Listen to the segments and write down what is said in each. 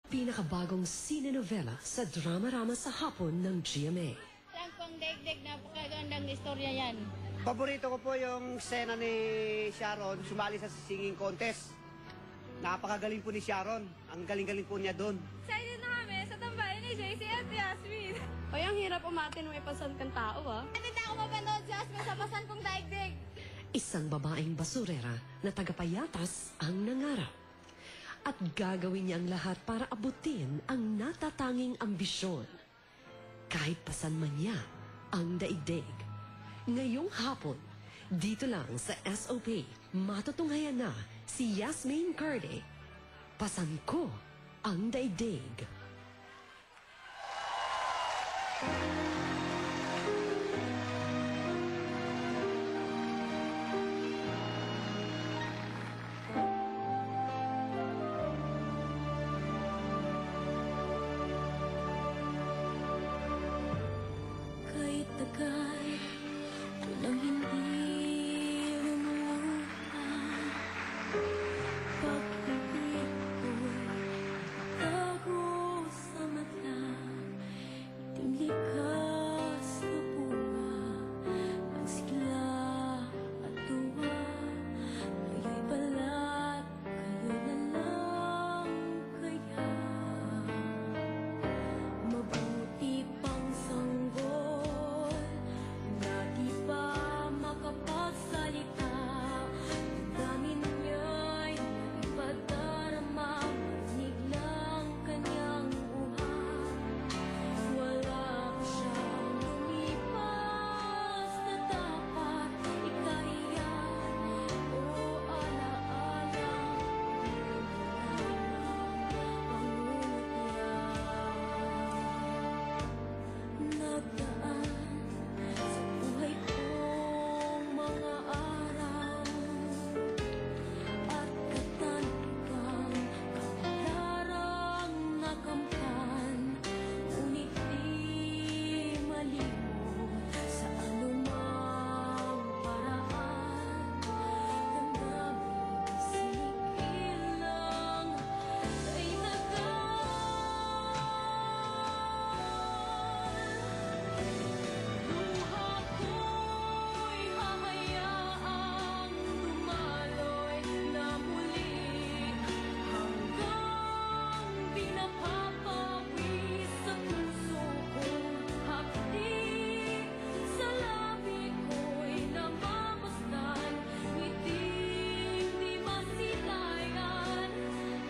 pinakabagong sinenovela sa drama-rama sa hapon ng GMA. Sangkong daigdig, napakagandang istorya yan. Paborito ko po yung sena ni Sharon sumali sa singing contest. Napakagaling po ni Sharon. Ang galing-galing po niya doon. Excited na kami sa tambayan ni JC at Yasmin. Ay, ang hirap umatin ng ipasan kang tao, ah. Hindi na ako mapanood, Jasmine, sa pasan kong daigdig. Isang babaeng basurera na tagapayatas ang nangarap. At gagawin niya ang lahat para abutin ang natatanging ambisyon. Kahit pasan man niya ang daigdig. Ngayong hapon, dito lang sa SOP, matutunghayan na si Yasmin Cerde. Pasan ko ang daigdig. Kahit tagal ko nang hindi lumutang, pag-ibig ko'y tago sa mata. Itim likas na bunga, ang sigla at tuwa. Ngayon'y balat, kayo na lang kaya. Mabuti pang sanggol na di pa makapagsalita. Ang dami niya'y naipadarama, marinig lang kanyang uhat. Wala pa siyang lumipas na dapat ikahiyan o alaalang nagdaan sa buhay kong mga araw at katantikang kapalarang nakamtan, ngunit di malimot sa anumang paraan. Damdamin sikilang ay luha ko'y hahayaang dumaloy na muli hanggang di napapawis sa puso kong hapdi. Sa labi ko'y namamasdan, ngiting di masilayan,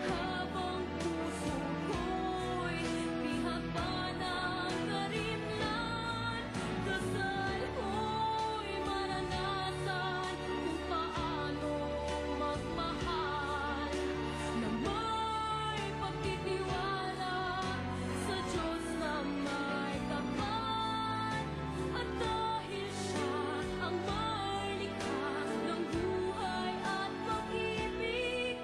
habang puso ko'y bihag pa ng karimlan. Dasal ko'y maranasan kung paano magmahal na may pagtitiwala sa Diyos na may tapat. At dahil Siya ang may likha ng buhay at pag-ibig,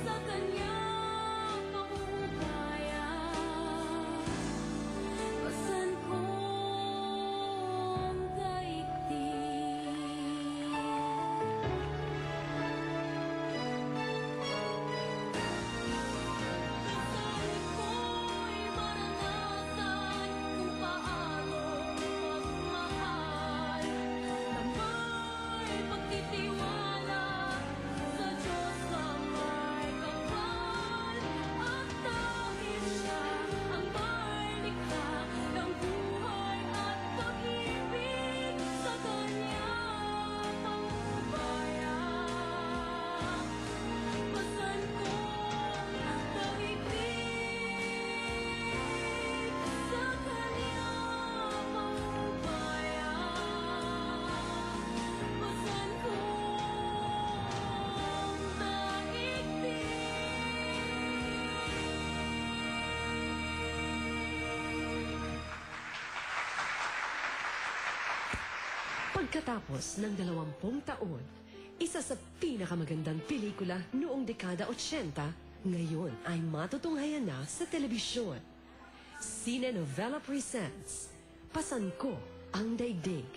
sa Kanyang pamumukayan, pasan ko ang daigdig. Dasal ko'y maranasan kung paano magmahal na may pagtitiwala sa Diyos na may kapal. At dahil Siya ang may likha ng buhay at pag-ibig, sa Kanyang pamumubayan, pasan ko ang daigdig. Sa Kanyang pamumubayan, pasan ko ang daigdig. Pagkatapos ng 20 taon, isa sa pinakamagandang pelikula noong dekada 80, ngayon ay matutunghayan na sa telebisyon. Cinenovela presents Pasan Ko ang Daigdig.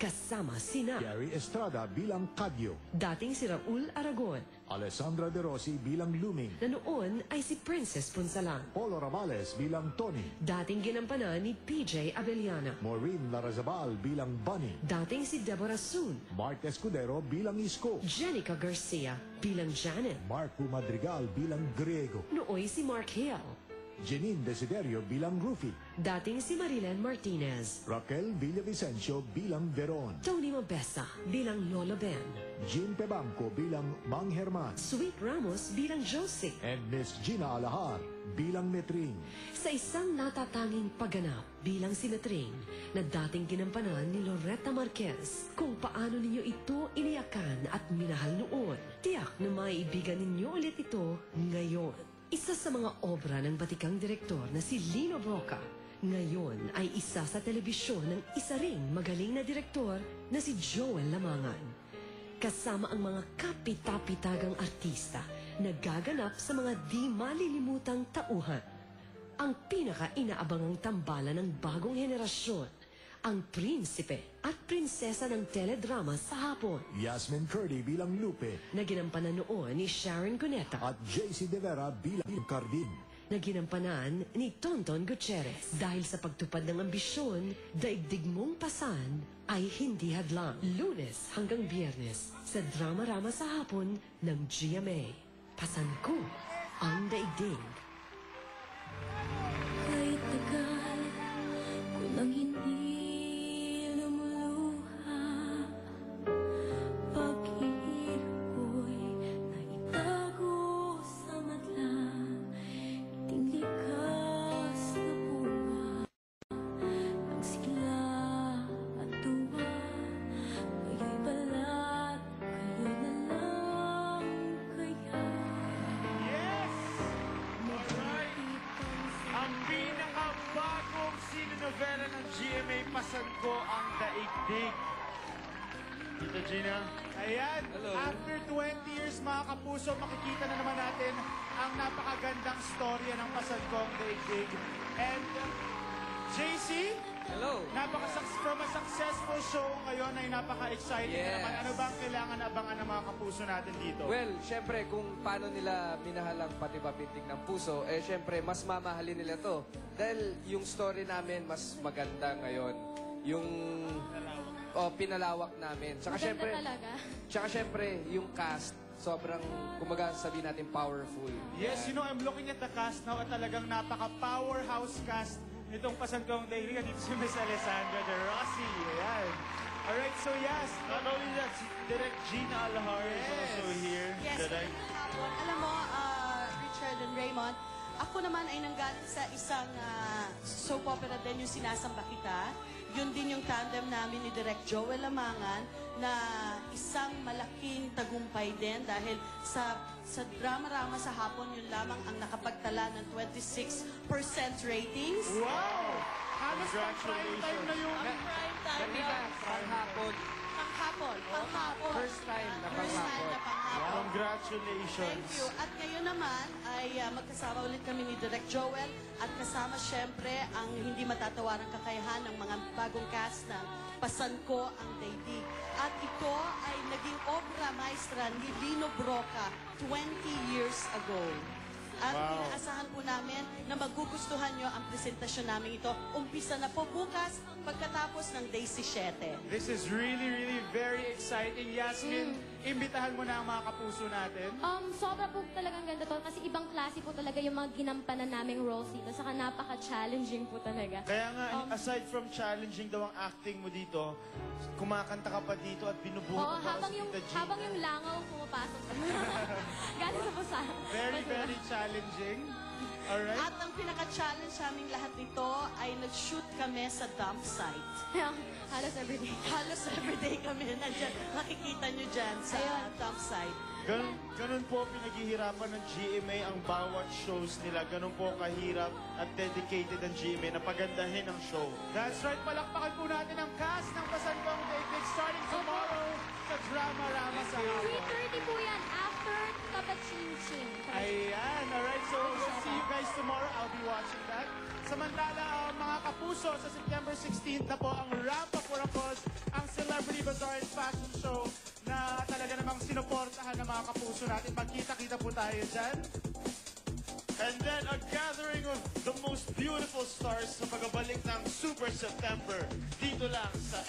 Kasama sina Gary Estrada bilang Kadyo, dating si Raul Aragon, Alessandra De Rossi bilang Luming, na noon ay si Princess Punsalan. Polo Ravales bilang Tony, Dating ginampanan ni PJ Abellana. Maureen Larazabal bilang Bunny, Dating si Deborah Sun. Mark Escudero bilang Isko, Jenica Garcia bilang Janet. Marco Madrigal bilang Griego, Nooy si Mark Hill. Janine Desiderio bilang Rufy, Dating si Marilen Martinez. Raquel Villavicencio bilang Veron, Tony Mabesa bilang Lolo Ben. Jean Pebangco bilang Mang Herman, Sweet Ramos bilang Josie. and Miss Gina Alahar bilang Metring. Sa isang natatanging pagganap bilang si Metring na dating ginampanan ni Loretta Marquez kung paano ninyo ito iniyakan at minahal noon. Tiyak na maibigan ninyo ulit ito ngayon. Isa sa mga obra ng batikang direktor na si Lino Broca, ngayon ay isa sa telebisyon ng isa ring magaling na direktor na si Joel Lamangan. Kasama ang mga kapitapitagang artista na gaganap sa mga di malilimutang tauhan. Ang pinaka-inaabangang tambalan ng bagong henerasyon, ang prinsipe at prinsesa ng teledrama sa hapon Yasmin Curdy bilang Lupe, na ginampanan noon ni Sharon Cuneta at JC De Vera bilang Cardin. na ginampanan ni Tonton Gutierrez. Dahil sa pagtupad ng ambisyon, daigdig mong pasan ay hindi hadlang. Lunes hanggang Biyernes sa Drama-Rama sa hapon ng GMA. Pasan ko ang daigdig. Kahit tagal ko nang hindi lumuluha, paghihirap ko'y naitago sa madla. Iting likas na bunga ng sigla at tuwa. Ngayon'y balat, kayo na lang kaya. Yes! Alright! Ang pinakabagong sine-novela ng GMA, Pasan Ko ang Daigdig. Tita Gina? Ayan, after 20 years mga kapuso, makikita na naman natin ang napakagandang storya ng Pasan Ko ang Daigdig. And JC? Hello. From a successful show ngayon ay napaka-exciting na Yes. naman. Ano ba ang kailangan abangan ng mga kapuso natin dito? Well, syempre, kung paano nila minahal ang patibabintig ng puso, eh syempre, mas mamahalin nila to. Dahil yung story namin mas maganda ngayon. Yung pinalawak namin. Tsaka Maganda syempre, talaga. tsaka syempre, yung cast, sobrang, kumaga sabihin natin, powerful. Yes, you know, I'm looking at the cast now at talagang napaka-powerhouse cast nitong Pasan Ko ang Daigdig. Dito si Miss Alessandra De Rossi. Ayan. Alright, so yes, not only that, si Direct Gina Alahar is also here. Yes, Direct. magandang hapon. Alam mo, Richard and Raymond, ako naman ay nanggaling sa isang soap opera din yung Sinasamba Kita. Yun din yung tandem namin ni Direk Joel Lamangan na isang malaking tagumpay din dahil sa Drama-Rama sa hapon, yun lamang ang nakapagtala ng 26% ratings. Wow! Halos pang-prime time na yung... Prime time Hindi yun. ka, panghapon. Panghapon. Panghapon. First time na First time panghapon. na panghapon. Congratulations. Thank you. At ngayon naman ay magkasama ulit kami ni Direk Joel at kasama syempre ang hindi matatawarang kakayahan ng mga bagong cast ng Pasan Ko ang Daigdig. At ito ay naging obra maestra ni Lino Broca 20 years ago. At inaasahan po namin na magugustuhan nyo ang presentasyon namin ito. Umpisa na po bukas pagkatapos ng Day 17. This is really, really very exciting. Yasmin, imbitahan mo na ang mga kapuso natin. Sobra po talagang ganda to kasi ibang klase po talaga yung mga ginampanan naming roles dito. Saka napaka-challenging po talaga. Kaya nga, aside from challenging daw ang acting mo dito, kumakanta ka pa dito at binubuo Oo, ka pa si Tita Gina. habang yung langaw pumapasok. Galing sa basa. Very, very challenging. Alright? At ang pinaka-challenge sa aming lahat nito ay nag-shoot kami sa dump site. Halos everyday. Halos everyday kami nandyan. Makikita nyo dyan sa dump site. Ganun po pinaghihirapan ng GMA ang bawat shows nila. Ganun po kahirap at dedicated ang GMA na pagandahin ang show. That's right. Palakpakan po natin ang cast ng Pasan Ko ang Daigdig starting tomorrow sa Drama-Rama sa hapon. 3:30 po yan after Kapachin-Chin. Ayan. Alright. So we'll see you guys tomorrow. I'll be watching that. Samantala, mga kapuso, sa September 16th na po ang Ramp Up for a Cause, ang Celebrity Bazaar and Fashion Show na talaga namang sinuportahan ng mga kapuso natin. Magkita-kita po tayo dyan. And then a gathering of the most beautiful stars sa pagbabalik ng Super September dito lang sa